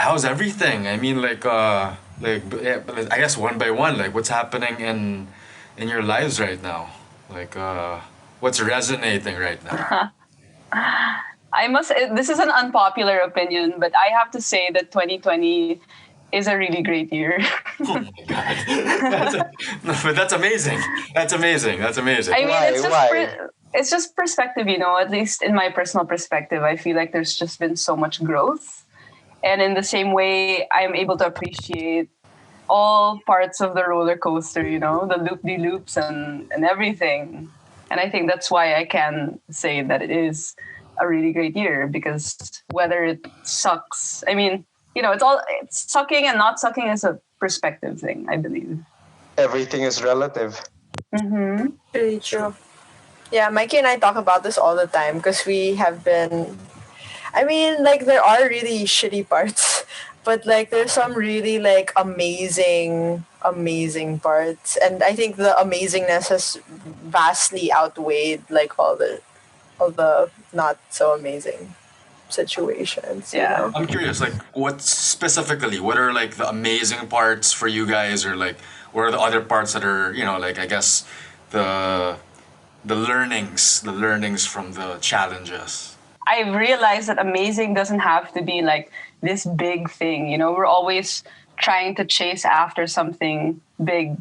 how's everything? I mean, yeah, I guess one by one, like what's happening in your lives right now? Like, what's resonating right now? This is an unpopular opinion, but I have to say that 2020 is a really great year. Oh my god, no, but that's amazing. That's amazing. That's amazing. I mean, Why? Why? it's just perspective, at least in my personal perspective, I feel like there's just been so much growth. And in the same way, I'm able to appreciate all parts of the roller coaster, the loop-de-loops and everything. And I think that's why I can say that it is a really great year, because whether it sucks, I mean, it's sucking and not sucking is a perspective thing, I believe. Everything is relative. Mm-hmm. Really true. Yeah, Mikey and I talk about this all the time because we have been. I mean, like, there are really shitty parts, but like there's some really like amazing parts, and I think the amazingness has vastly outweighed like all the not so amazing situations. Yeah. I'm curious, like, what are like the amazing parts for you guys, or like, what are the other parts that are, like, I guess the the learnings from the challenges. I've realized that amazing doesn't have to be like this big thing. We're always trying to chase after something big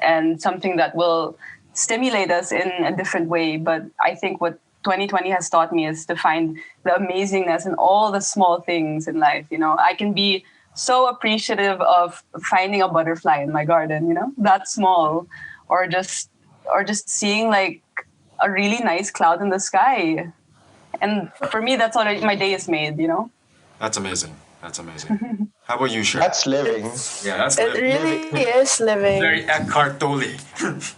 and something that will stimulate us in a different way. But I think what 2020 has taught me is to find the amazingness in all the small things in life. I can be so appreciative of finding a butterfly in my garden, that small, or just seeing like a really nice cloud in the sky. And for me, that's already my day is made. That's amazing. That's amazing. How about you, Sher? That's living. Yeah, that's It really is living. very Eckhart Tolle.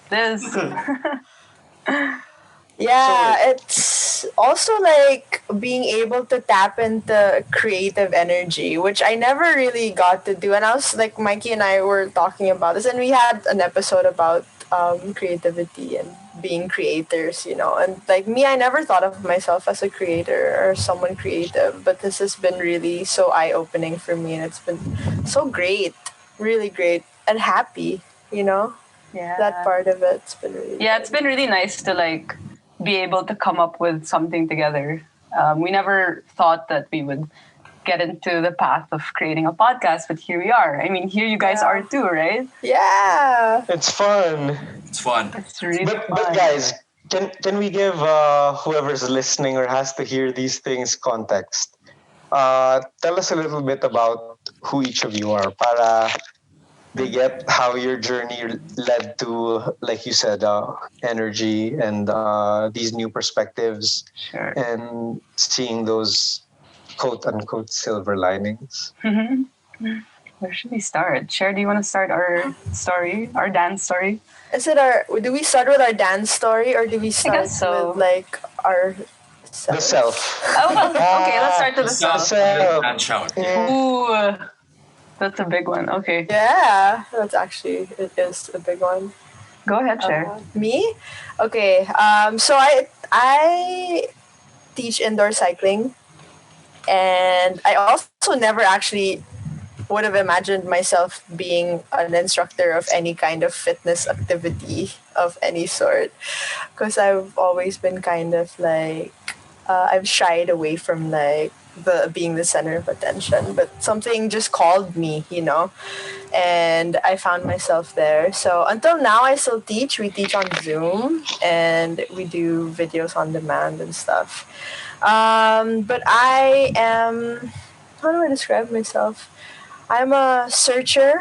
This. Yeah, it's also like being able to tap into creative energy, which I never really got to do. And I was like, Mikey and I were talking about this, and we had an episode about creativity and being creators, And like me, I never thought of myself as a creator or someone creative, but this has been really so eye opening for me, and it's been so great, really great, and happy, Yeah. That part of it's been really Yeah, good. it's been really nice to like be able to come up with something together. We never thought that we would get into the path of creating a podcast, but here we are. I mean, here you guys are too, right? Yeah. It's fun. It's fun. It's really But fun. guys, can we give whoever's listening or has to hear these things context? Tell us a little bit about who each of you are, para they get how your journey led to, like you said, energy and these new perspectives, Sure. and seeing those quote unquote silver linings. Where should we start? Cher, do you want to start our story, our dance story? Do we start with our dance story or do we start guess so. with like our The self. Oh, well, okay, let's start to the The self. self. And shout. Yeah. Ooh, that's a big one. Okay, Yeah, it is a big one. go ahead, Cher. Me? Okay. So I teach indoor cycling, and I also never actually would have imagined myself being an instructor of any kind of fitness activity of any sort, because I've always been kind of like I've shied away from like the being the center of attention, but something just called me, and I found myself there. So until now, I still teach. We teach on Zoom and we do videos on demand and stuff. But I am, how do I describe myself? I'm a searcher,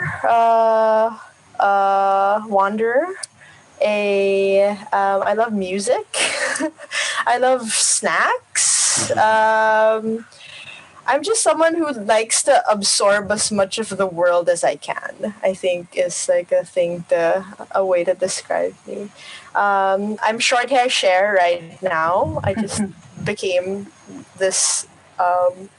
wanderer. I love music. I love snacks. I'm just someone who likes to absorb as much of the world as I can. I think is like a way to describe me. I'm short hair Cher right now. I just became this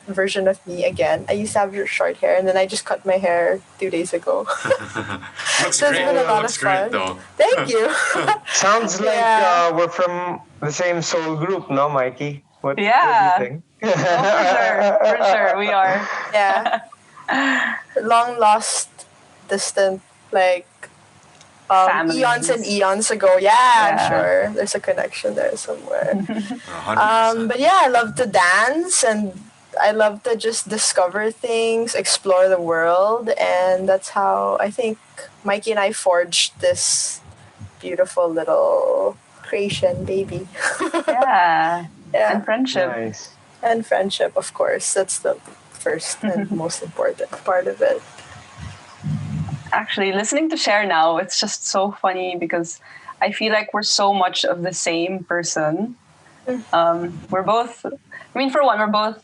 version of me again. I used to have short hair, and then I just cut my hair 2 days ago. Looks So it's great. been a lot Looks of great fun. though. Thank you. Sounds like Yeah. we're from the same soul group, no, Mikey? What Yeah. do you think? Oh, for sure, we are. Yeah. long lost, distant, like eons and Families. eons ago. Yeah, I'm Yeah. sure there's a connection there somewhere. 100%. But yeah, I love to dance and I love to just discover things, explore the world, and that's how I think Mikey and I forged this beautiful little creation baby. Yeah. Yeah. And friendship. Nice. And friendship, of course. That's the first and most important part of it. Actually, listening to Cher now, it's just so funny because I feel like we're so much of the same person. We're both, I mean, for one, we're both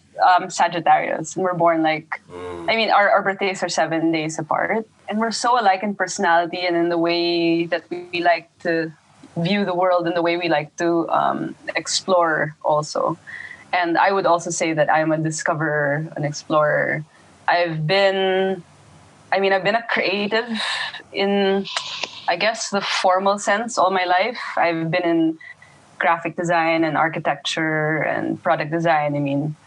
Sagittarius. And we're born like, I mean, our birthdays are 7 days apart. And we're so alike in personality and in the way that we like to view the world and the way we like to explore also. And I would also say that I'm a discoverer, an explorer. I've been I've been a creative in, I guess, the formal sense all my life. I've been in graphic design and architecture and product design. I mean,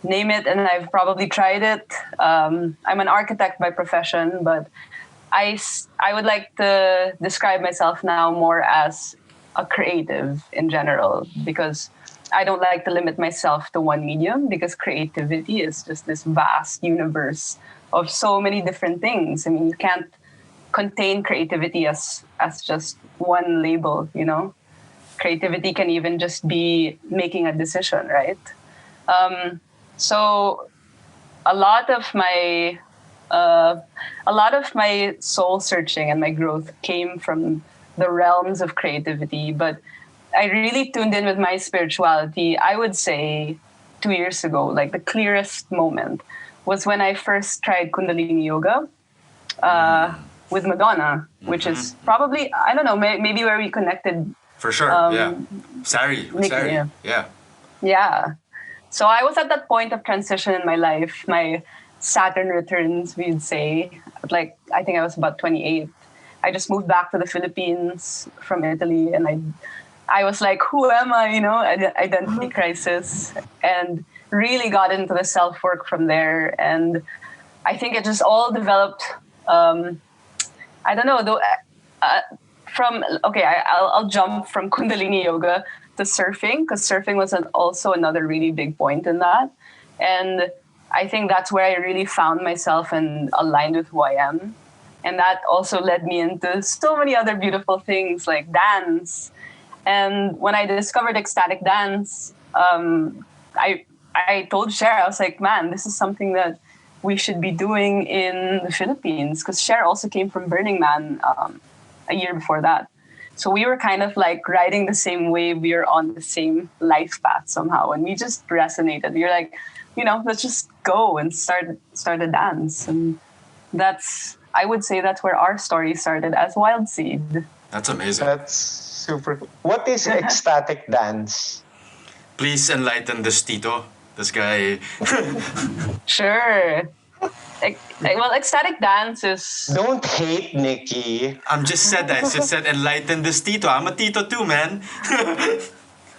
name it, and I've probably tried it. I'm an architect by profession, but I would like to describe myself now more as a creative in general because I don't like to limit myself to one medium because creativity is just this vast universe of so many different things. I mean, you can't contain creativity as just one label, you know? Creativity can even just be making a decision, right? So a lot of my soul searching and my growth came from the realms of creativity, but I really tuned in with my spirituality, I would say 2 years ago. Like the clearest moment was when I first tried Kundalini Yoga with Madonna, which is probably, I don't know, maybe where we connected. For sure, yeah. Sari, with Nikki, Sari. yeah. Yeah. Yeah. So I was at that point of transition in my life. My Saturn returns, we'd say. Like, I think I was about 28. I just moved back to the Philippines from Italy, and I was like, who am I? You know, identity crisis, and really got into the self work from there. And I think it just all developed. I don't know though. I'll jump from Kundalini yoga to surfing because surfing was also another really big point in that, and I think that's where I really found myself and aligned with who I am, and that also led me into so many other beautiful things like dance. And when I discovered ecstatic dance, I told Cher, I was like, man, this is something that we should be doing in the Philippines because Cher also came from Burning Man a year before that. So we were kind of like riding the same wave. We were on the same life path somehow, and we just resonated. We were like, you know, let's just go and start a dance, and I would say that's where our story started as Wildseed. That's amazing. That's super cool. What is ecstatic dance? Please enlighten this Tito. This guy. Sure. Well, ecstatic dance is. Don't hate Nikki. I just said enlighten this Tito. I'm a Tito too, man.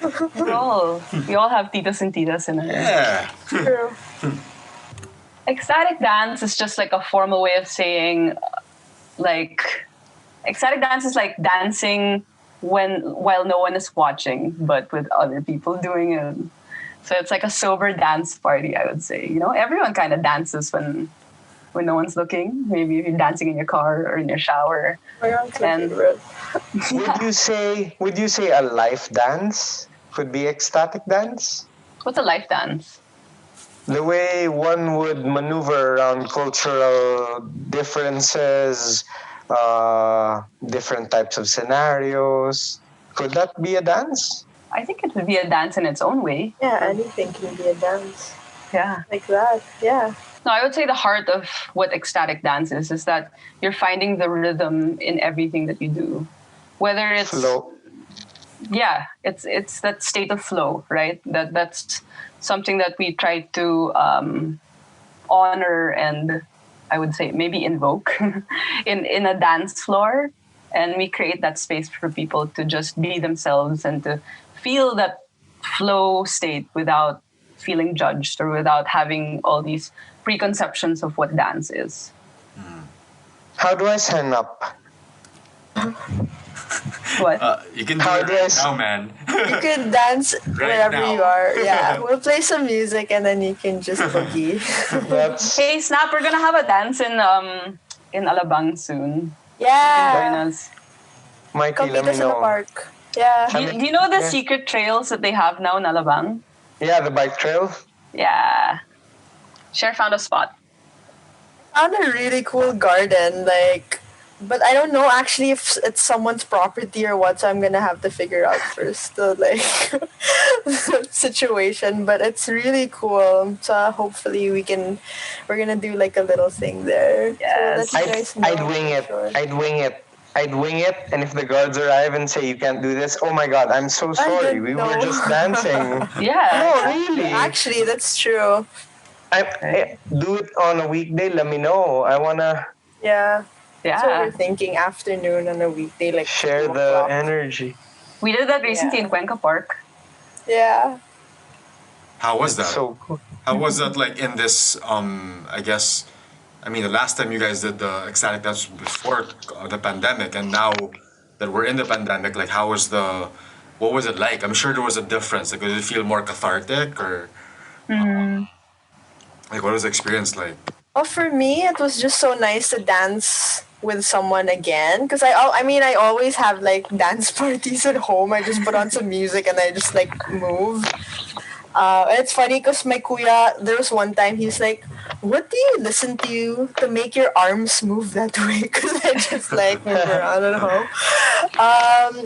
We all have titos and titas in it. Yeah. True. Ecstatic dance is just like a formal way of saying, like, ecstatic dance is like dancing while no one is watching, but with other people doing it. So it's like a sober dance party, I would say. You know, everyone kind of dances when no one's looking. Maybe if you're dancing in your car or in your shower. And Would you say a life dance could be ecstatic dance? what's a life dance? The way one would maneuver around cultural differences, different types of scenarios. Could that be a dance? I think it would be a dance in its own way. Yeah, anything can be a dance. Yeah. Like that, yeah. No, I would say the heart of what ecstatic dance is that you're finding the rhythm in everything that you do. Whether it's Flow. Yeah, it's that state of flow, right? That's something that we try to honor and I would say maybe invoke in a dance floor, and we create that space for people to just be themselves and to feel that flow state without feeling judged or without having all these preconceptions of what dance is. How do I sign up? What? You can do How it do I right now, man. You can dance wherever now. you are. Yeah, we'll play some music and then you can just boogie. That's Hey, Snap, we're gonna have a dance in Alabang soon. Join Yeah, us. Mikey. come Let meet me us in the know. park. Yeah. Do you know the Yeah. secret trails that they have now in Alabang? Yeah, the bike trail. Yeah. Cher found a spot. Found a really cool garden, like, but I don't know actually if it's someone's property or what, so I'm gonna have to figure out first the like situation. But it's really cool. So hopefully we're gonna do like a little thing there. Yes. So let you guys know. I'd wing for it. sure. I'd wing it. I'd wing it, and if the guards arrive and say you can't do this, oh my god, I'm so sorry. didn't We know. were just dancing. Yeah. No, really. Actually, that's true. Do it on a weekday. Let me know. I wanna Yeah. That's what Yeah. we're thinking. Afternoon on a weekday, like share 2 the o'clock. energy. We did that recently Yeah. in Cuenca Park. Yeah. How was that? So cool. How was that like in this? I guess. I mean, the last time you guys did the ecstatic dance was before the pandemic, and now that we're in the pandemic, like, how was the? What was it like? I'm sure there was a difference. Like, did it feel more cathartic, or like, what was the experience like? Well, for me, it was just so nice to dance with someone again. Because I mean, I always have like dance parties at home. I just put on some music and I just like move. And it's funny because my kuya, there was one time he's like, "What do you listen to make your arms move that way?" Because I just like move around at home.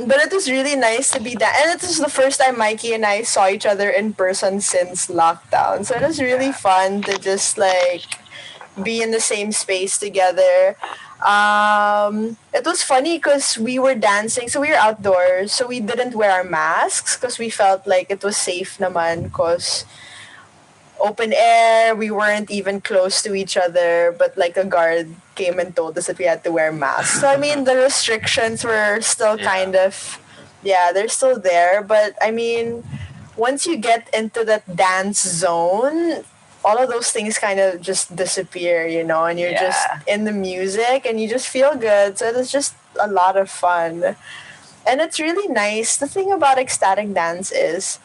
But it was really nice to be that, and it was the first time Mikey and I saw each other in person since lockdown. So it was really fun to just like be in the same space together. It was funny because we were dancing, so we were outdoors, so we didn't wear our masks because we felt like it was safe naman because open air, we weren't even close to each other, but like a guard came and told us that we had to wear masks. So I mean, the restrictions were still kind of, yeah, they're still there, but I mean, once you get into that dance zone, all of those things kind of just disappear, you know, and you're just in the music and you just feel good. So it's just a lot of fun. And it's really nice. The thing about ecstatic dance is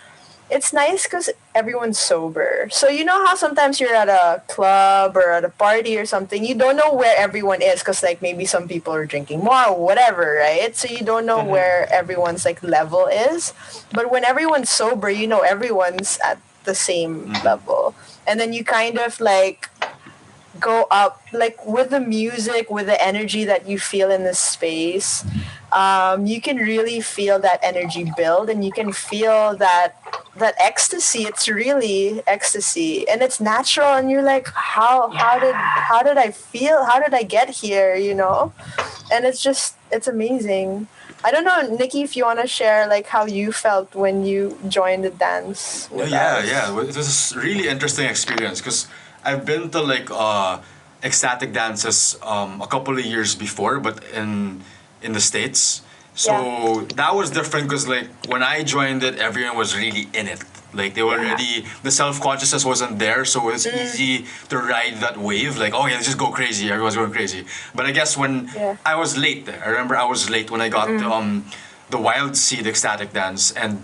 it's nice because everyone's sober. So you know how sometimes you're at a club or at a party or something, you don't know where everyone is because like maybe some people are drinking more or whatever, right? So you don't know where everyone's like level is. But when everyone's sober, you know everyone's at the same level. And then you kind of like go up like with the music, with the energy that you feel in the space. You can really feel that energy build, and you can feel that ecstasy. It's really ecstasy, and it's natural. And you're like, how did I feel? How did I get here? You know, and it's amazing. I don't know, Nikki, if you want to share like how you felt when you joined the dance. With us. Yeah. It was a really interesting experience because I've been to like ecstatic dances a couple of years before, but in the States. So that was different because like when I joined it, everyone was really in it. Like they were already, the self-consciousness wasn't there, so it's easy to ride that wave. Like, oh yeah, let's just go crazy. Everyone's going crazy. But I guess when I was late, I remember I was late when I got the Wildseed ecstatic dance, and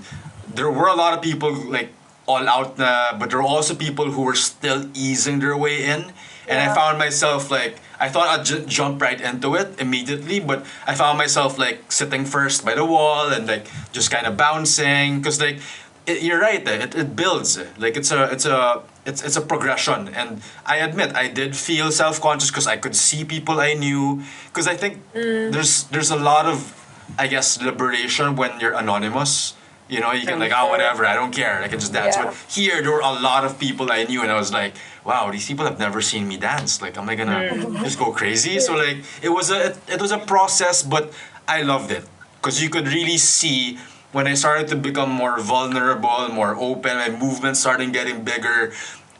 there were a lot of people like all out na, but there were also people who were still easing their way in. And I found myself like, I thought I'd jump right into it immediately, but I found myself like sitting first by the wall and like just kind of bouncing, because like you're right, it builds. Like it's a progression, and I admit I did feel self-conscious because I could see people I knew, because I think there's a lot of, I guess, liberation when you're anonymous. You know, you can like, oh, whatever, I don't care, I can just dance. But here, there were a lot of people I knew, and I was like, wow, these people have never seen me dance. Like, am I gonna just go crazy? So like, it was a process, but I loved it because you could really see when I started to become more vulnerable, more open, my movements started getting bigger,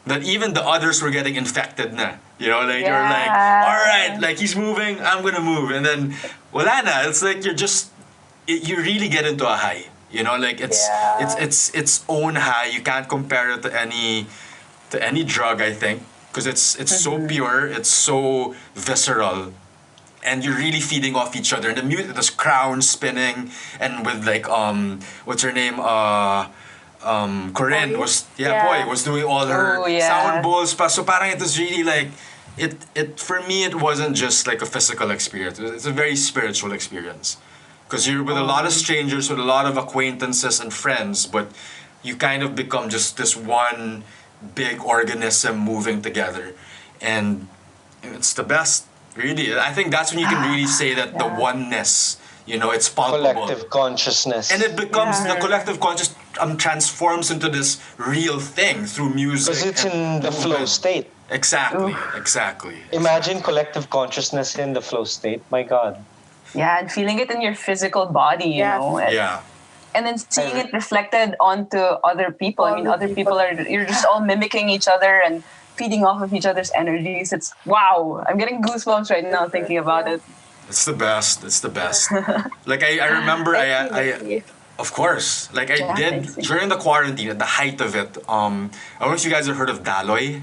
that even the others were getting infected na. You know, like you're like, all right, like he's moving, I'm gonna move, and then wala na. It's like you really get into a high. You know, like it's its own high. You can't compare it to any drug, I think. because it's so pure, it's so visceral, and you're really feeding off each other. And the music, this crown spinning, and with like what's her name? Corinne Poi? was Yeah. Poi was doing all her Oh, yeah. sound bowls. So parang it was really like it for me it wasn't just like a physical experience. It's a very spiritual experience because you're with a lot of strangers, with a lot of acquaintances and friends, but you kind of become just this one big organism moving together, and it's the best. Really, I think that's when you can really say that the oneness, it's palpable. Collective consciousness. And it becomes the collective conscious transforms into this real thing through music. Because it's and in the flow movement. state. Exactly. Imagine collective consciousness in the flow state. My God. Yeah, and feeling it in your physical body, you Yeah. know. Yeah. And then seeing it reflected onto other people. I mean, Other other people you're just all mimicking each other and feeding off of each other's energies. It's wow. I'm getting goosebumps right now thinking about it. It's the best. Like I remember I of course. Like I Yeah, did thanks. during the quarantine at the height of it. I don't know if you guys have heard of Daloy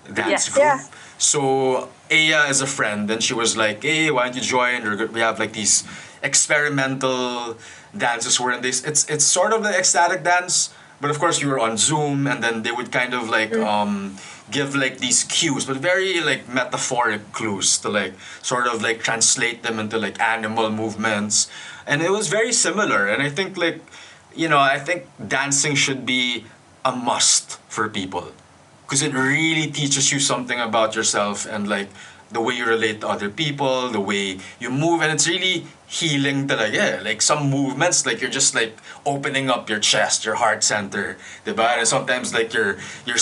dance Yes. group. Yeah. So Aya is a friend, and she was like, "Hey, why don't you join? We have like these experimental dances where it's sort of the ecstatic dance, but of course you were on Zoom, and then they would kind of like give like these cues, but very like metaphoric clues to like sort of like translate them into like animal movements, and it was very similar. And I think like I think dancing should be a must for people because it really teaches you something about yourself and like the way you relate to other people, the way you move, and it's really healing talaga. Yeah, like some movements, like you're just like opening up your chest, your heart center, diba? And sometimes like your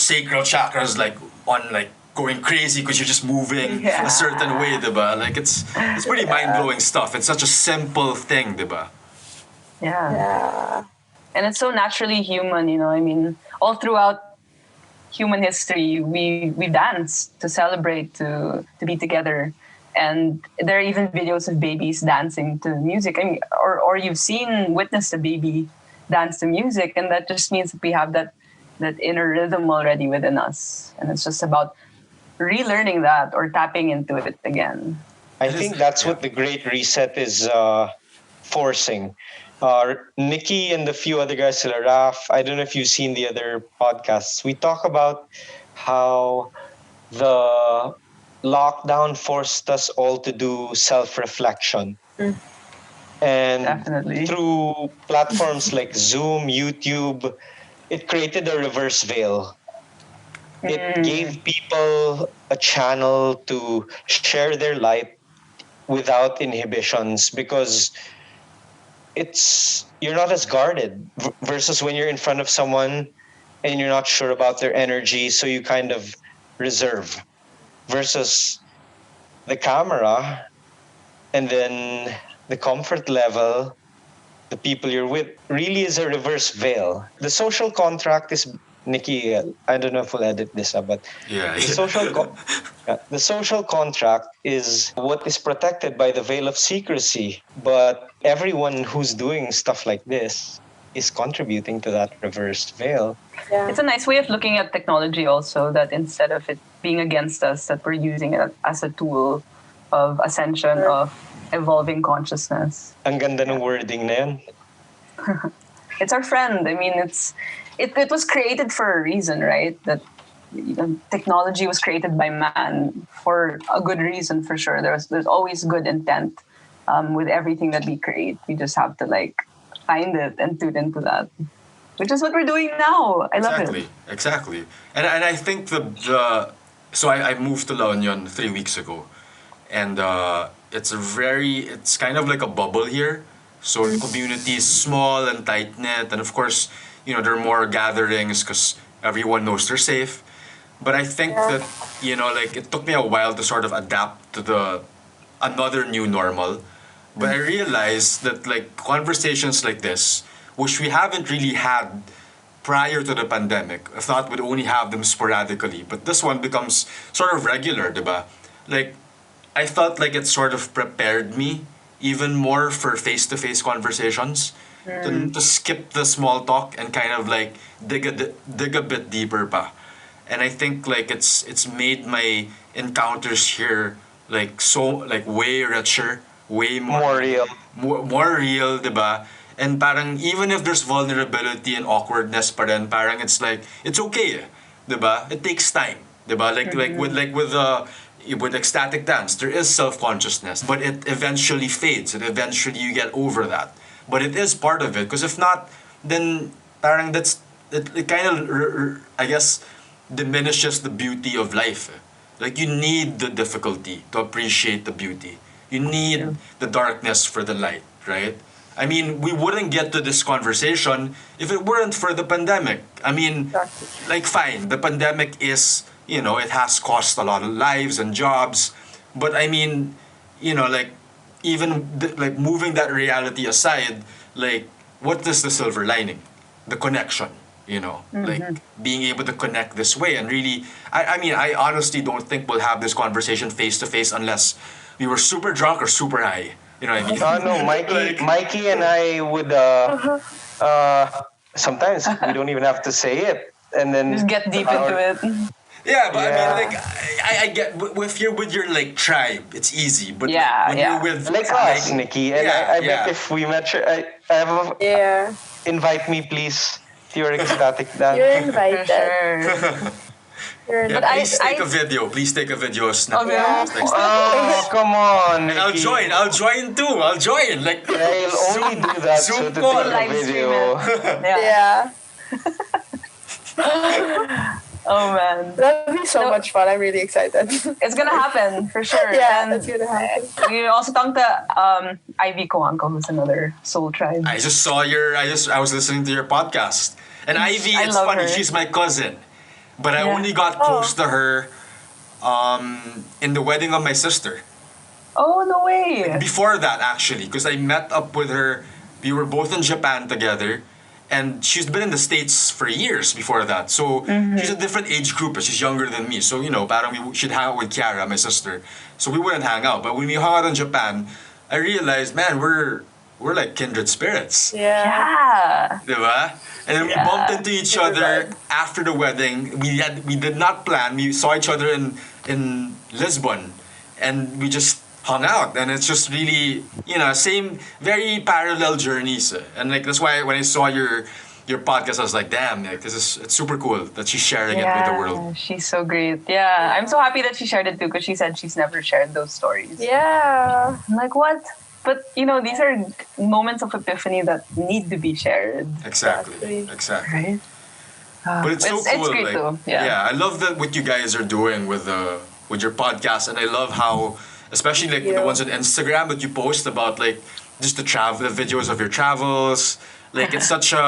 sacral chakra is like on like going crazy because you're just moving Yeah. a certain way, diba? Like it's pretty mind blowing stuff. It's such a simple thing, diba? Yeah. Yeah. And it's so naturally human, you know. I mean, all throughout human history, we dance to celebrate, to be together. And there are even videos of babies dancing to music. I mean, or you've witnessed a baby dance to music, and that just means that we have that inner rhythm already within us. And it's just about relearning that or tapping into it again. I It is- think that's yeah. what the Great Reset is forcing. Nikki and the few other guys, sila Raf, I don't know if you've seen the other podcasts. We talk about how the lockdown forced us all to do self-reflection. And Definitely. through platforms like Zoom, YouTube, it created a reverse veil. It gave people a channel to share their light without inhibitions because you're not as guarded versus when you're in front of someone and you're not sure about their energy, so you kind of reserve versus the camera and then the comfort level, the people you're with really is a reverse veil. The social contract is, Nikki, I don't know if we'll edit this up, but Yeah. the social contract is what is protected by the veil of secrecy. But everyone who's doing stuff like this is contributing to that reversed veil. Yeah. It's a nice way of looking at technology also, that instead of it being against us, that we're using it as a tool of ascension, of evolving consciousness. Ang ganda ng wording na yan. It's our friend. I mean, it was created for a reason, right? That technology was created by man for a good reason, for sure. There's always good intent with everything that we create. We just have to like find it and tune into that, which is what we're doing now. I love it. Exactly. And I think so I moved to La Union 3 weeks ago, and it's kind of like a bubble here. So the community is small and tight knit, and of course, there are more gatherings because everyone knows they're safe. But I think that like it took me a while to sort of adapt to another new normal. But I realized that like conversations like this, which we haven't really had prior to the pandemic, I thought we'd only have them sporadically. But this one becomes sort of regular, diba? Like, I felt like it sort of prepared me even more for face-to-face conversations, to skip the small talk and kind of like dig a bit deeper pa. and I think like it's made my encounters here like so like way richer, way More real. more real, diba? And parang even if there's vulnerability and awkwardness pa rin, parang it's like it's okay, diba? It takes time, diba? With ecstatic dance, there is self-consciousness, but it eventually fades, and eventually you get over that. But it is part of it, because if not, then parang it kind of I guess diminishes the beauty of life. Like you need the difficulty to appreciate the beauty. You need the darkness for the light, right? I mean, we wouldn't get to this conversation if it weren't for the pandemic. I mean, like fine, the pandemic is, it has cost a lot of lives and jobs, but I mean, like even like moving that reality aside, like what is the silver lining? The connection, like being able to connect this way and really, I mean, I honestly don't think we'll have this conversation face to face unless we were super drunk or super high. You know what I mean? No, Mikey and I would sometimes we don't even have to say it, and then Just get deep into it. Yeah, but I Yeah. mean, like, I get if you're with your like tribe, it's easy. But Yeah, like, when yeah. you're with like us, Nikki, and Yeah, I yeah. bet if we met, I have a, Yeah. invite me please to your ecstatic dance. You're For invited. sure. You're Yeah, But please take I- a video. Please take a video. Snap. Okay. Oh, come on, And I'll Nikki. join. I'll join too. I'll join. Like I'll only do that so Zoom to call, take a live stream video. Yeah. Yeah. Oh man. That'd be so much fun. I'm really excited. It's gonna happen for sure. Yeah, And it's gonna happen. we also talked to Ivy Coanco, who's another soul tribe. I just saw I was listening to your podcast. And Ivy, I it's love funny, her. she's my cousin. But I Yeah. only got close to her in the wedding of my sister. Oh no way. Before that, actually, because I met up with her. We were both in Japan together, and she's been in the States for years before that. So she's a different age group, but she's younger than me. So, parang she'd hang out with Kiara, my sister. So we wouldn't hang out. But when we hung out in Japan, I realized, man, we're like kindred spirits. Yeah. Yeah. Diba? And then we Yeah. bumped into each other after the wedding. We did not plan. We saw each other in Lisbon, and we just hung out. And it's just really, same, very parallel journeys. And like that's why when I saw your podcast, I was like, damn, like it's super cool that she's sharing it with the world. She's so great. Yeah. I'm so happy that she shared it too, because she said she's never shared those stories. Yeah. I'm like, what? But these are moments of epiphany that need to be shared. Exactly. Right? But it's so It's cool. great like, though. Yeah. I love that what you guys are doing with your podcast, and I love how, especially like the you. ones on Instagram that you post about like just the videos of your travels. Like it's such a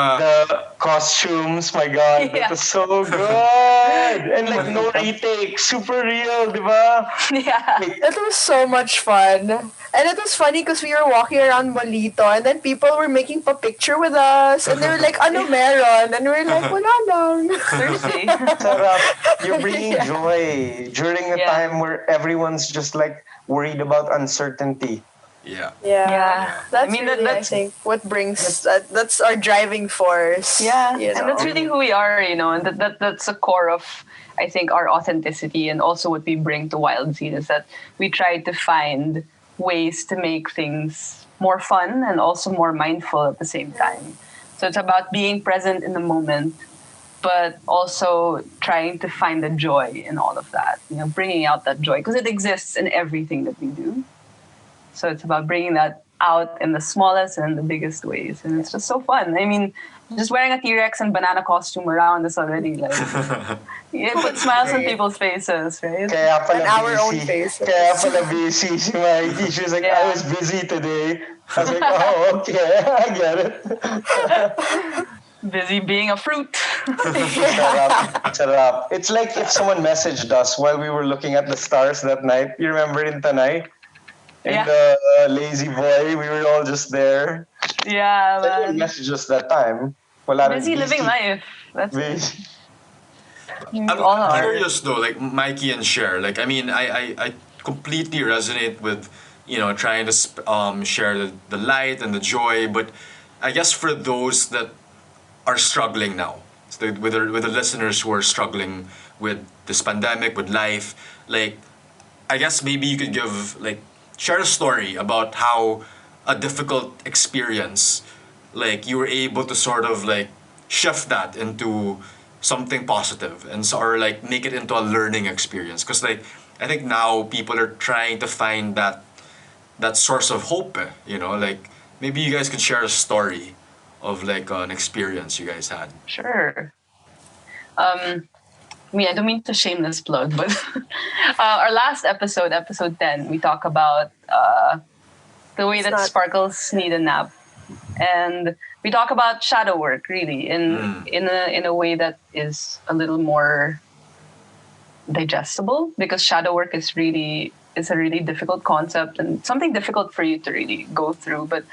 The costumes, my God, Yeah. that was so good. And like no retake, super real, diba? Yeah. It was so much fun. And it was funny because we were walking around Molito and then people were making a picture with us and they were like, ano meron? And we were like, wala lang. Thirsty. Sarap. You're bringing joy during a Yeah. time where everyone's just like worried about uncertainty. yeah. Yeah. That's I mean, really, that's- I think, what brings, that's our driving force. Yeah, you know? and that's really who we are, and that's the core of, I think, our authenticity, and also what we bring to Wildseed is that we try to find ways to make things more fun and also more mindful at the same time. So it's about being present in the moment, but also trying to find the joy in all of that, bringing out that joy, because it exists in everything that we do. So it's about bringing that out in the smallest and the biggest ways. And it's just so fun. I mean, just wearing a T-Rex and banana costume around is already like, it puts smiles on people's faces, right? Kaya pala And our own busy. faces. Kaya pala busy si Mikey. She was like, Yeah. I was busy today. I was like, oh, okay, I get it. Busy being a fruit. Sarap. Sarap. It's like if someone messaged us while we were looking at the stars that night. You remember in Tanay? In Yeah. the Lazy Boy, we were all just there. Yeah, Someone man. messaged us that time. Wala rin Busy living life. That's Busy. we I'm all are. curious though, like Mikey and Cher. Like I mean, I completely resonate with trying to share the light and the joy. But I guess for those that are struggling now, so with the listeners who are struggling with this pandemic, with life. Like, I guess maybe you could share a story about how a difficult experience, like you were able to sort of like shift that into something positive and so, or like make it into a learning experience. Because like I think now people are trying to find that source of hope. Like maybe you guys could share a story of like an experience you guys had. Sure. I don't mean to shameless plug, but our last episode, episode 10, we talk about the way that sparkles need a nap. And we talk about shadow work, really, in a way that is a little more digestible, because shadow work is a really difficult concept and something difficult for you to really go through. But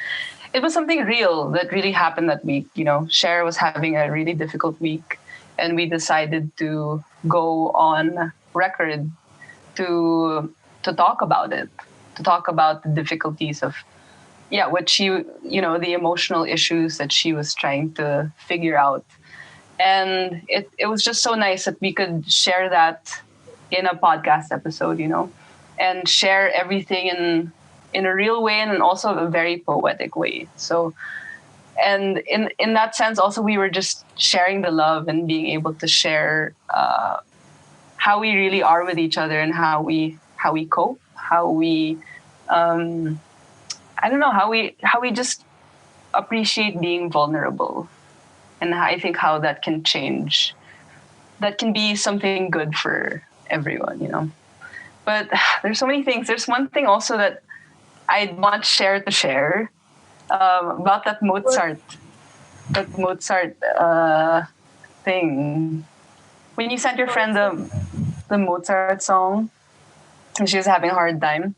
it was something real that really happened that week. Cher was having a really difficult week, and we decided to go on record to talk about it, to talk about the difficulties of what the emotional issues that she was trying to figure out. And it was just so nice that we could share that in a podcast episode, and share everything in a real way and also a very poetic way. So, and in that sense, also we were just sharing the love and being able to share how we really are with each other and how we cope, how we I don't know, how we just appreciate being vulnerable, and I think how that can change. That can be something good for everyone. But there's so many things. There's one thing also that I want Cher to share about that Mozart thing. When you sent your friend the Mozart song, and she was having a hard time.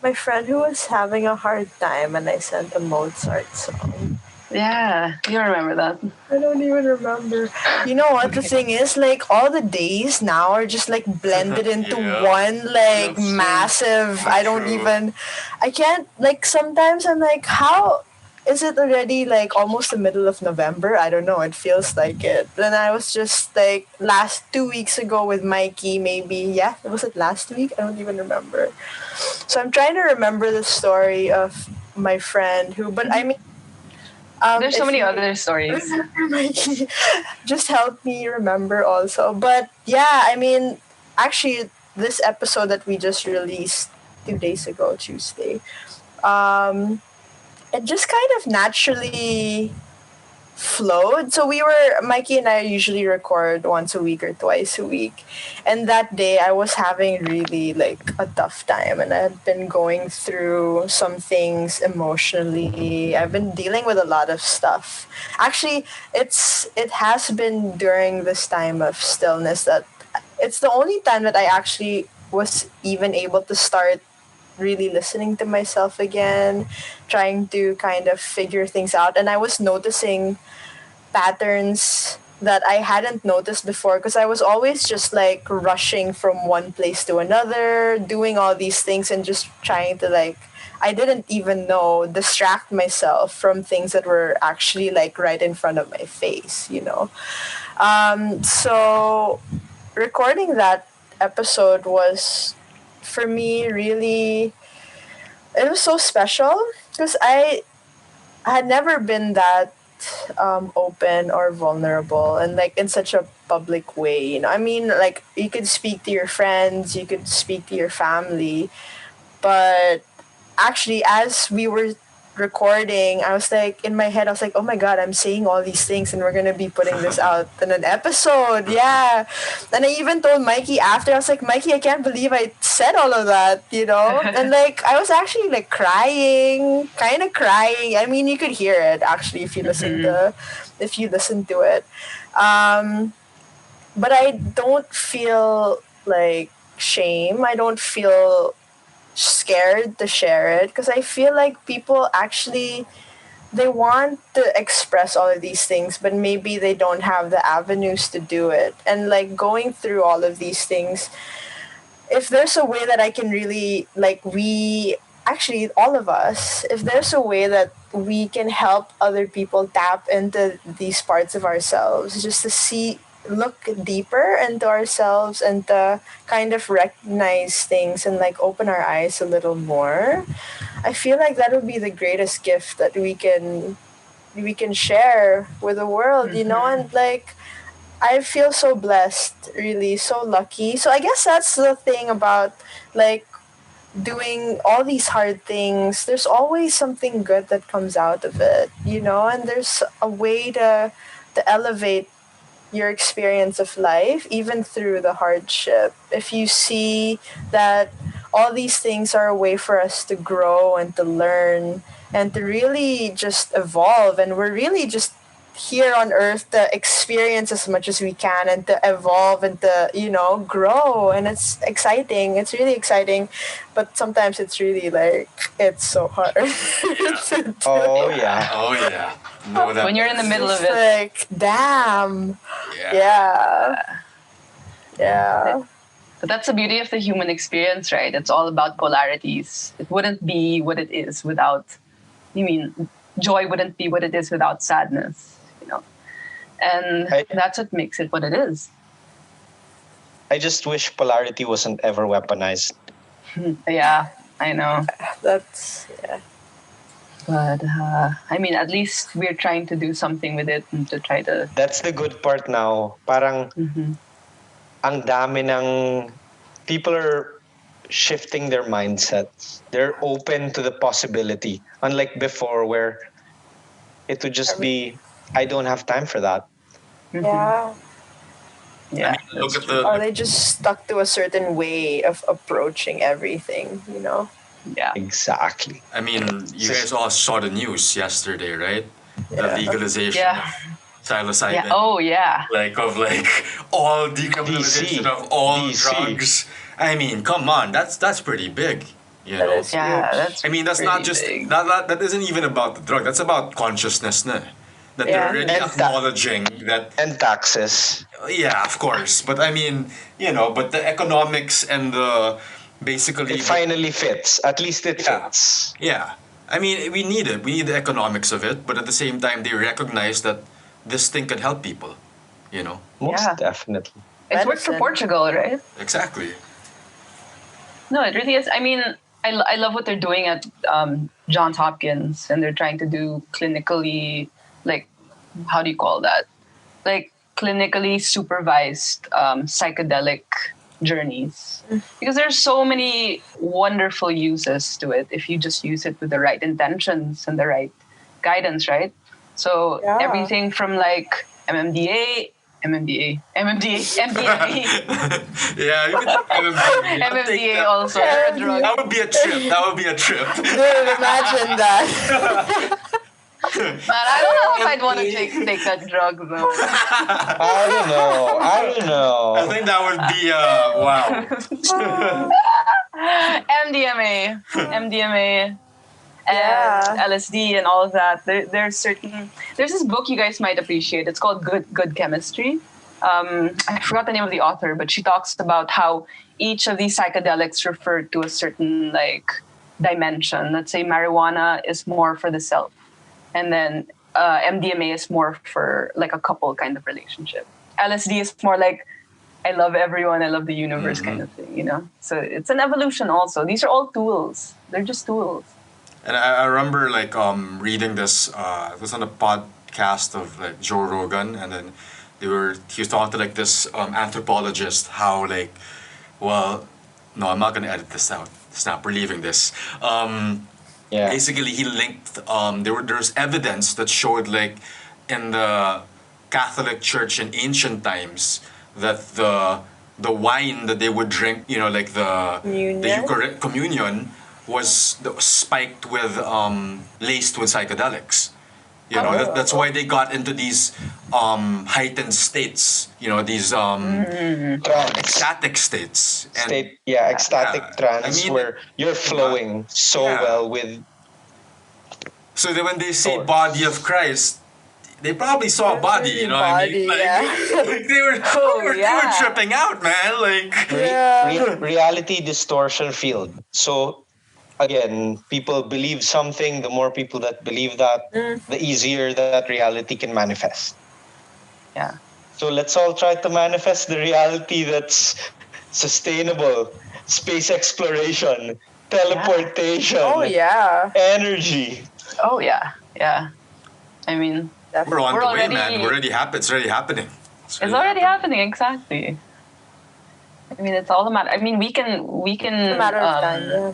My friend who was having a hard time, and I sent a Mozart song. Yeah, you remember that. I don't even remember. You know what the thing is? Like, all the days now are just like blended into one like That's massive. true. I don't True. even. I can't, like, sometimes I'm like, how is it already like almost the middle of November? I don't know. It feels like it. Then I was just like last 2 weeks ago with Mikey, maybe. Yeah, was it last week? I don't even remember. So I'm trying to remember the story of my friend who, but I mean, There's so if many you other stories. remember, Mikey, just help me remember also. But yeah, I mean, actually, this episode that we just released 2 days ago, Tuesday, it just kind of naturally flowed. So Mikey and I usually record once a week or twice a week. And that day I was having really like a tough time, and I had been going through some things emotionally. I've been dealing with a lot of stuff. Actually, it has been during this time of stillness that it's the only time that I actually was even able to start really listening to myself again, trying to kind of figure things out. And I was noticing patterns that I hadn't noticed before, because I was always just like rushing from one place to another, doing all these things and just trying to like, I didn't even know, distract myself from things that were actually like right in front of my face. So recording that episode was, for me, really, it was so special because I had never been that open or vulnerable and like in such a public way. I mean, like, you could speak to your friends, you could speak to your family, but actually, as we were recording, I was like, in my head, I was like, oh my god, I'm saying all these things and we're gonna be putting this out in an episode. Yeah. And I even told Mikey after, I was like, Mikey, I can't believe I said all of that. And like, I was actually like crying, kind of crying. I mean, you could hear it actually if you listen to it. But I don't feel like shame. I don't feel scared to share it, because I feel like people actually, they want to express all of these things, but maybe they don't have the avenues to do it. And like, going through all of these things, if there's a way that I can really, like, we actually, all of us, if there's a way that we can help other people tap into these parts of ourselves just to see look deeper into ourselves and to kind of recognize things and like open our eyes a little more, I feel like that would be the greatest gift that we can share with the world, and like I feel so blessed, really, so lucky. So I guess that's the thing about like doing all these hard things. There's always something good that comes out of it, and there's a way to elevate your experience of life, even through the hardship. If you see that all these things are a way for us to grow and to learn and to really just evolve, and we're really just here on earth to experience as much as we can and to evolve and to grow, and it's exciting, it's really exciting, but sometimes it's really like it's so hard to do. Oh yeah. Oh yeah. No, that When you're in the middle of It's it. like damn. yeah. Yeah. But that's the beauty of the human experience, right? It's all about polarities. It wouldn't be what it is without, joy wouldn't be what it is without sadness, And that's what makes it what it is. I just wish polarity wasn't ever weaponized. Yeah, I know. That's yeah. But, at least we're trying to do something with it and to try to... That's the good part now. Parang ang dami ng people are shifting their mindsets. They're open to the possibility. Unlike before where it would just be, I don't have time for that. Yeah. Yeah. Look at Or the they just stuck to a certain way of approaching everything, Yeah. Exactly. I mean, you guys all saw the news yesterday, right? The Yeah. legalization Yeah. of psilocybin. Yeah. Oh, yeah. Of all decriminalization DC. of all DC. drugs. I mean, come on, that's pretty big. That is Yeah, huge. that's I mean, that's not pretty just big. that isn't even about the drug. That's about consciousness, na. That Yeah. they're already And acknowledging that. And taxes. Yeah, of course. But I mean, but the economics and the basically. It finally fits. At least it Yeah. fits. Yeah. I mean, we need it. We need the economics of it. But at the same time, they recognize that this thing can help people. Most Yeah. definitely. It's worked for Medicine. Portugal, right? Exactly. No, it really is. I mean, I love what they're doing at Johns Hopkins, and they're trying to do clinically, how do you call that? Clinically supervised psychedelic journeys. Because there's so many wonderful uses to it if you just use it with the right intentions and the right guidance, right? So Yeah. everything from MMDA, MDMA, Yeah, you can MMDA. I'll take MMDA that. also, they're a drug. That would be a trip. That would be a trip. Dude, imagine that. Man, I don't know if I'd want to take that drug though. I don't know. I think that would be wow. MDMA, and Yeah. LSD and all of that. There's this book you guys might appreciate. It's called Good Chemistry. I forgot the name of the author, but she talks about how each of these psychedelics refer to a certain dimension. Let's say marijuana is more for the self, and then MDMA is more for a couple kind of relationship. LSD is more I love everyone, I love the universe kind of thing, So it's an evolution also. These are all tools. They're just tools. And I remember reading this. It was on a podcast of Joe Rogan, and then he was talking to this anthropologist how well, no, I'm not gonna edit this out. Snap, we're leaving this. Yeah. Basically, he linked. There's evidence that showed in the Catholic Church in ancient times that the wine that they would drink, the Communion? communion was spiked with laced with psychedelics. Oh. That's why they got into these heightened states. These Trance. ecstatic states. And Ecstatic Yeah. trance I mean, where you're flowing so Yeah. well with so when they say Source. body of Christ, they probably saw a body. You know what I mean? Body, yeah. They were yeah. tripping out, man. reality distortion field. So again, people believe something. The more people that believe that, the easier that reality can manifest. Yeah. So let's all try to manifest the reality that's sustainable, space exploration, teleportation, Oh yeah, energy. Oh yeah, yeah. I mean, We're on we're the way, already. man. It's already happening. It's already happening. Exactly. I mean, it's all a matter. I mean, it's a matter of time. Yeah.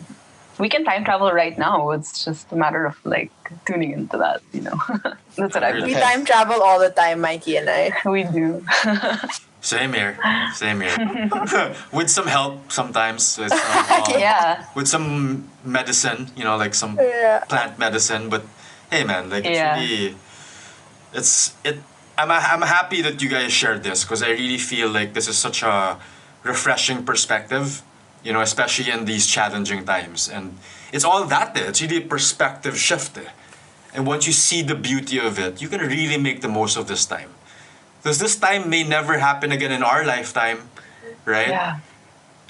we can time travel right now. It's just a matter of like tuning into that. That's what I've We been. time travel all the time, Mikey and I. We do. Same here. Same here. With some help sometimes. Yeah. With some medicine, like some Yeah. plant medicine. But hey, man, like it's Yeah. really, it's it. I'm happy that you guys shared this because I really feel like this is such a refreshing perspective, especially in these challenging times. And it's all that there. It's really a perspective shift. And once you see the beauty of it, you can really make the most of this time. Because this time may never happen again in our lifetime, right? Yeah.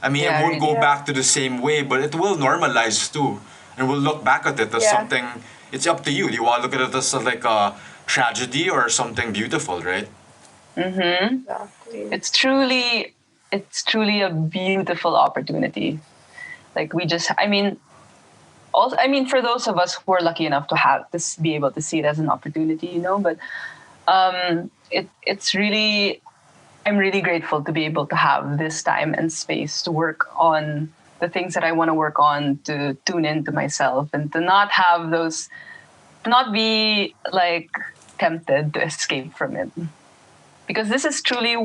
I mean, Yeah, it won't go really. back to the same way, but it will normalize too. And we'll look back at it as Yeah. something, it's up to you. Do you want to look at it as like a tragedy or something beautiful, right? Exactly. It's truly a beautiful opportunity. Like for those of us who are lucky enough to have this, be able to see it as an opportunity, but it's really, I'm really grateful to be able to have this time and space to work on the things that I want to work on, to tune into myself, and to not have those, not be like tempted to escape from it, because this is truly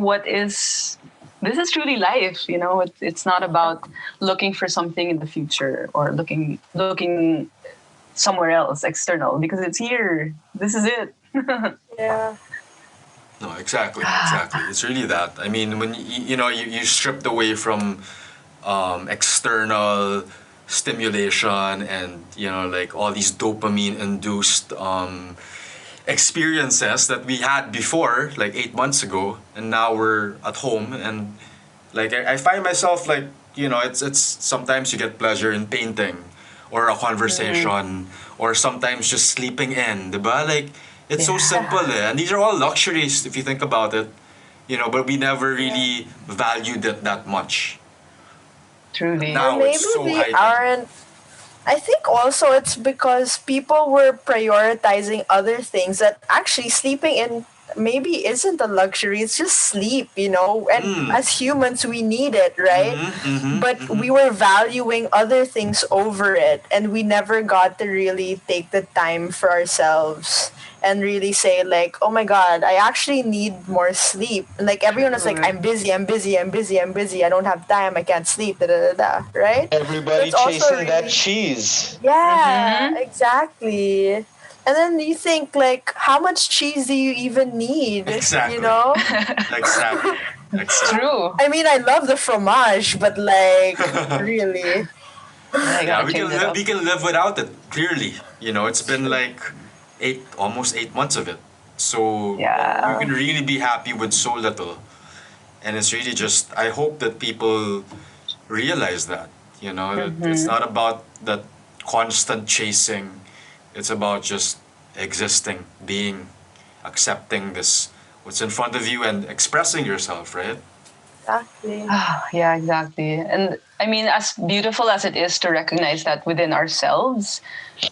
life. It's not about looking for something in the future or looking somewhere else external, because it's here. This is it. Yeah. No, exactly. It's really that. I mean, when you stripped away from external stimulation and like all these dopamine induced experiences that we had before, like 8 months ago, and now we're at home, and like I find myself like it's sometimes you get pleasure in painting or a conversation or sometimes just sleeping in, diba? Like it's so Yeah. simple, and these are all luxuries if you think about it, but we never really valued it that much. Truly. Now Maybe it's so we heightened. aren't. I think also it's because people were prioritizing other things that actually sleeping in maybe isn't a luxury. It's just sleep, And as humans, we need it, right? But we were valuing other things over it, and we never got to really take the time for ourselves and really say like, oh my god, I actually need more sleep. And like everyone is like, True. I'm busy, I'm busy, I'm busy, I'm busy, I don't have time, I can't sleep, da da da da, right? Everybody That's also chasing that really- cheese. Yeah, exactly. And then you think like, how much cheese do you even need? Exactly. Exactly. True. I mean, I love the fromage, but like, really? I Yeah, gotta we can change it live. up. We can live without it. Clearly, it's been like almost 8 months of it. So Yeah. you can really be happy with so little, and it's really just. I hope that people realize that. That it's not about that constant chasing. It's about just existing, being, accepting this what's in front of you, and expressing yourself. Right. Exactly. Yeah, exactly. And I mean, as beautiful as it is to recognize that within ourselves,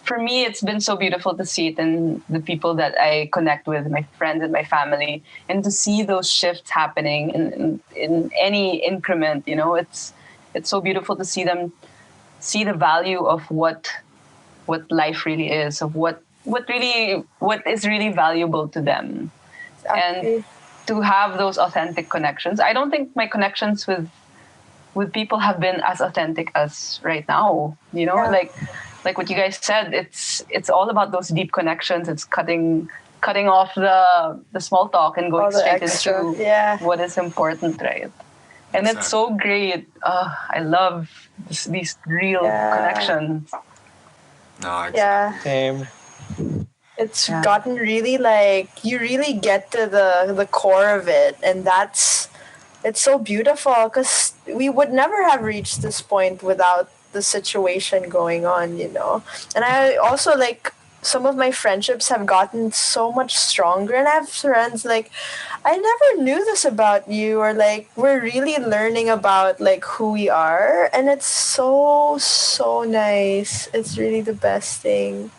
for me, it's been so beautiful to see it in the people that I connect with, my friends and my family, and to see those shifts happening in any increment. It's so beautiful to see them see the value of what life really is, of what is really valuable to them, Exactly. and to have those authentic connections. I don't think my connections with people have been as authentic as right now. Yeah. Like what you guys said, it's all about those deep connections. It's cutting off the small talk and going All the straight extra, into yeah. what is important, right? And it's so great. I love these real Yeah. connections. No. Exactly. Yeah. Same. It's Yeah. gotten really like, you really get to the core of it, and it's so beautiful because we would never have reached this point without the situation going on. And I also like, some of my friendships have gotten so much stronger, and I have friends like, I never knew this about you, or like we're really learning about like who we are, and it's so nice. It's really the best thing.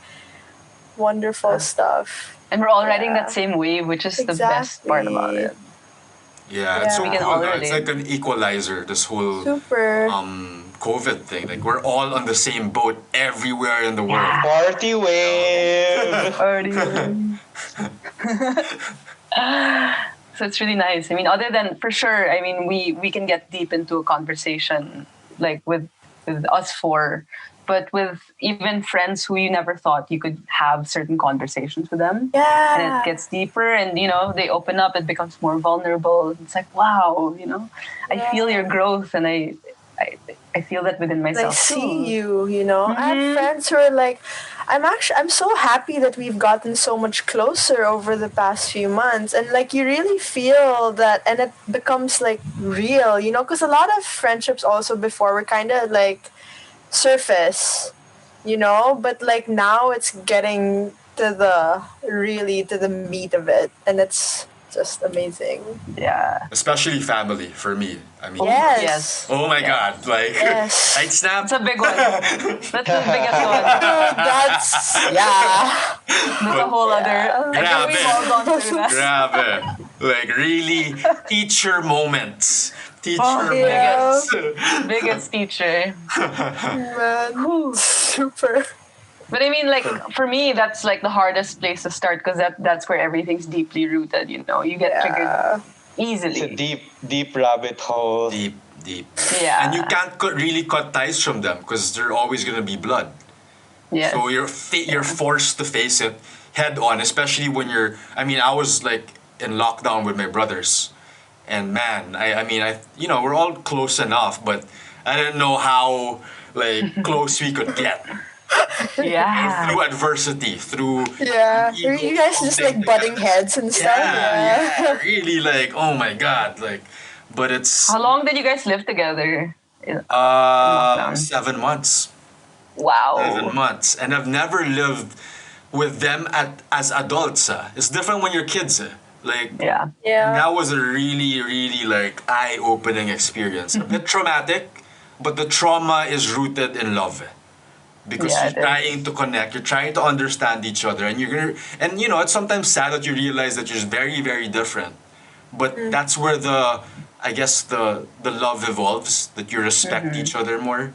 Wonderful stuff. And we're all riding Yeah. that same wave, which is the best part about it. Yeah, it's so Yeah. We can cool. all Though. It's relate. like an equalizer. This whole Super. COVID thing. Like we're all on the same boat everywhere in the world. Party wave. Already. So it's really nice. I mean, other than, for sure, I mean, we can get deep into a conversation like with us four, but with even friends who you never thought you could have certain conversations with them. Yeah. And it gets deeper, and they open up, it becomes more vulnerable. It's like, wow, I feel your growth, and I feel that within I myself see too. you. I have friends who are like, I'm so happy that we've gotten so much closer over the past few months, and like you really feel that, and it becomes like real, because a lot of friendships also before were kind of like surface, but like now it's getting to the meat of it, and it's just amazing. Yeah. Especially family for me. I mean, Yes. oh my God, like Yes. I'd snap. That's a big one. That's the biggest one. That's yeah. That's a whole other. I Grab think we've it. all gone through that. Grab it. Like really teacher moments. Teacher yeah. moments. Biggest teacher. Man. Super. But I mean, like, for me, that's like the hardest place to start, because that's where everything's deeply rooted. You get triggered easily. It's a deep rabbit hole. Deep. Yeah. And you can't really cut ties from them because they're always gonna be blood. Yes. So you're forced to face it head on, especially when you're. I mean, I was like in lockdown with my brothers, and man, I mean, we're all close enough, but I didn't know how like close we could get Yeah. through adversity, through Yeah. ego You guys just like something. butting heads and stuff. Yeah, really like oh my God, like, but it's How long did you guys live together? lockdown? 7 months. Wow. 7 months, and I've never lived with them as adults. It's different when you're kids. Like Yeah. Yeah. that was a really, really like eye-opening experience. A bit traumatic, but the trauma is rooted in love. Because Yeah, you're it is. trying to connect, you're trying to understand each other, and it's sometimes sad that you realize that you're very, very different. But that's where I guess the love evolves, that you respect each other more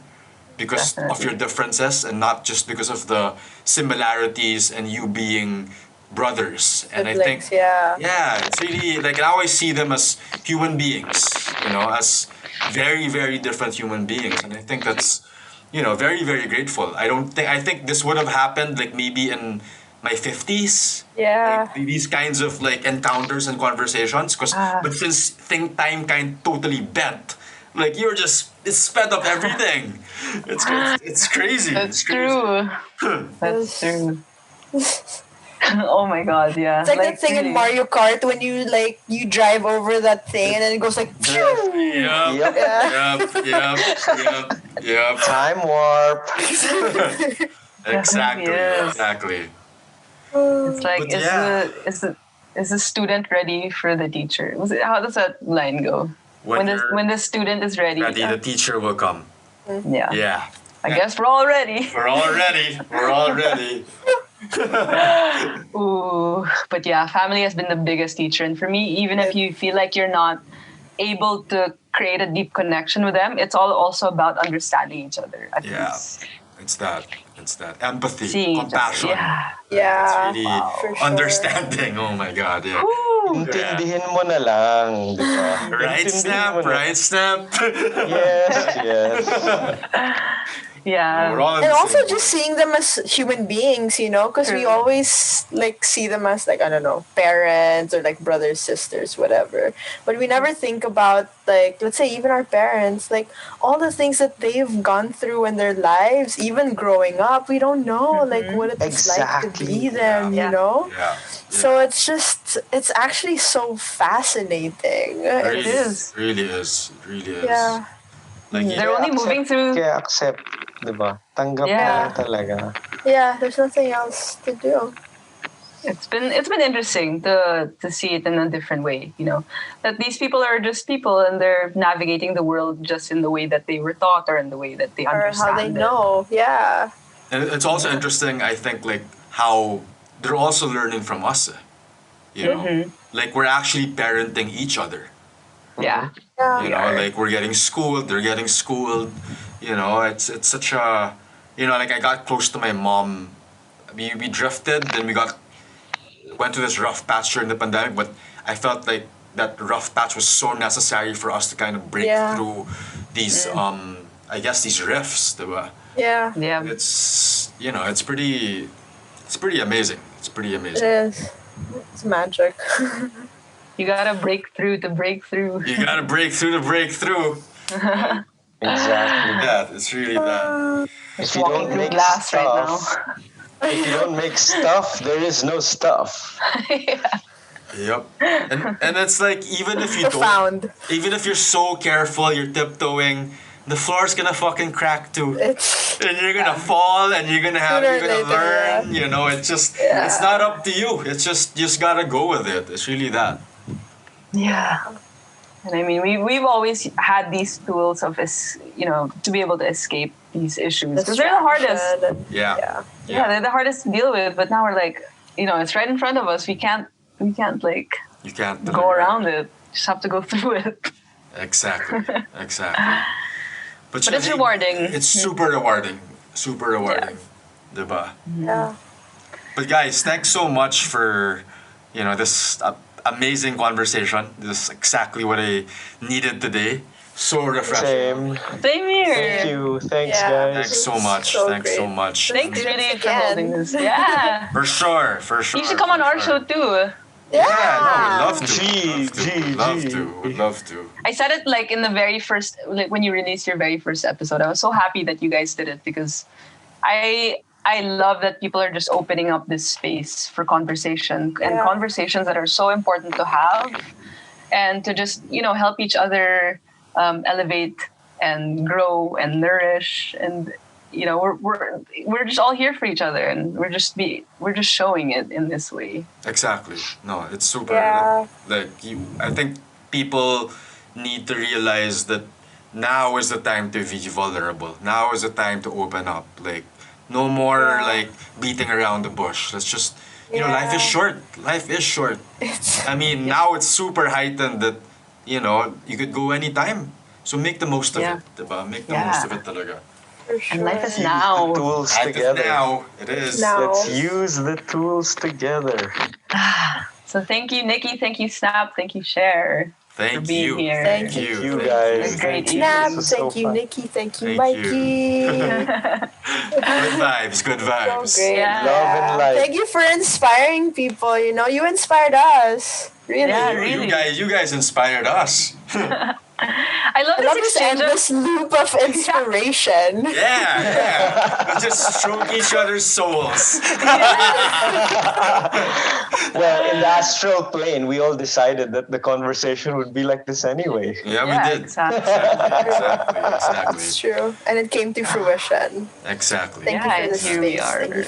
because of your differences and not just because of the similarities and you being brothers. And I think Siblings, yeah. it's really like I always see them as human beings, as very, very different human beings. And I think that's, very, very grateful. I think this would have happened like maybe in my 50s. Yeah. Like, these kinds of like encounters and conversations. But since time kind totally bent, like it's sped up everything. It's crazy. That's It's crazy. true. That's true. Oh my God, yeah. It's like that thing really. in Mario Kart when you drive over that thing and then it goes like phew. Yep. Yeah. Yep. Time warp. Exactly. Yes. Exactly. It's like, But yeah. is the student ready for the teacher? How does that line go? When you're When the student is ready. ready, the teacher will come. Yeah. Yeah. I guess we're all ready. We're all ready. We're all ready. Ooh, but yeah, family has been the biggest teacher. And for me, even if you feel like you're not able to create a deep connection with them, it's all also about understanding each other. At Yeah. least. It's that. Empathy, Seeing each other. compassion. Yeah. Yeah. It's really For sure. understanding. Oh my God. Yeah. Intindihin mo na lang, di ba? Right Intindihin snap. mo na. Right snap. Yes. Yeah. We're all in And the also same just boat. seeing them as human beings, because we True. always like see them as like, I don't know, parents or like brothers, sisters, whatever. But we never think about like, let's say even our parents, like all the things that they've gone through in their lives, even growing up, we don't know like what it's like to be Exactly. them, Yeah. Yeah. So it's actually so fascinating. Really is. Really is. Really is. Yeah. Like They're only moving through. Kaya accept, di ba? Tanggap Yeah. na lang talaga. Yeah, there's nothing else to do. It's been interesting to see it in a different way, that these people are just people and they're navigating the world just in the way that they were taught or in the way that they Or understand how they it. know. Yeah. And it's also interesting, I think, like how they're also learning from us. Like we're actually parenting each other. Yeah. Yeah. You We know, are. like we're getting schooled, they're getting schooled. It's such a, like I got close to my mom. We drifted, then went to this rough patch during the pandemic, but I felt like that rough patch was so necessary for us to kind of break Yeah. through these I guess these rifts, diba? Yeah. Yeah. It's pretty amazing. It's pretty It amazing. is. It's magic. You gotta break through to break through. You gotta break through to break through. Exactly. That it's really that. If you Walking don't through make glass right stuff, if you don't make stuff, there is no stuff. Yep. And it's like even if you don't, Profound. even if you're so careful, you're tiptoeing, the floor's gonna fucking crack too. It's And you're gonna fall, and you're gonna Sooner or you're gonna later, learn. You know, it's Yeah. not up to you. It's just you just gotta go with it. It's really that. Yeah. And I mean, we've always had these tools of, to be able to escape these issues. Because they're the hardest. distraction and- Yeah. Yeah, they're the hardest to deal with. But now we're like, it's right in front of us. We can't like You can't go around it. Just have to go through it. Exactly. But it's rewarding. It's super rewarding. Super rewarding. Diba? Yeah. But guys, thanks so much for this amazing conversation. This is exactly what I needed today. So refreshing. Same. Same here. Thank you. Thanks, Yeah. guys. Thanks so much. So Thanks so great. much. Thanks do this really for again. holding this. Yeah. For sure. You should come on for our sure. show too. Yeah, no, we'd love to. Gee, Would love to. I said it like in the very first, like when you released your very first episode. I was so happy that you guys did it because I love that people are just opening up this space for conversation and Yeah. conversations that are so important to have and to just help each other elevate and grow and nourish and we're just all here for each other and we're just showing it in this way. Exactly. No, it's super. Yeah. I think people need to realize that now is the time to be vulnerable. Now is the time to open up. Like, no more Yeah. like beating around the bush. Let's just, Yeah. life is short. Life is short. I mean, now it's super heightened that, you could go anytime. So make the most of Yeah. it. Diba? Make the Yeah. most of it talaga. For And sure. life is Use now. the tools Life is together. now. It is. Now. Let's use the tools together. So thank you, Nikki. Thank you, Snap. Thank you, Cher. Thank for being you. here. Thank Thank you, Thank guys. It's great. Thank you. Snap. This is so Thank you, fun. Nikki. Thank you, Thank you. Mikey. Good vibes. Good vibes. So great. Yeah. Love and light. Thank you for inspiring people. You inspired us. Really. Yeah, You, really. you guys inspired us. I love I love this this exchange of endless loop of inspiration. Yeah. We just stroke each other's souls. Well, in the astral plane, we all decided that the conversation would be like this anyway. Yeah, we did. Exactly. Exactly. It's true. And it came to fruition. Exactly. Thank you Yeah, for and this here we space. are. Thank you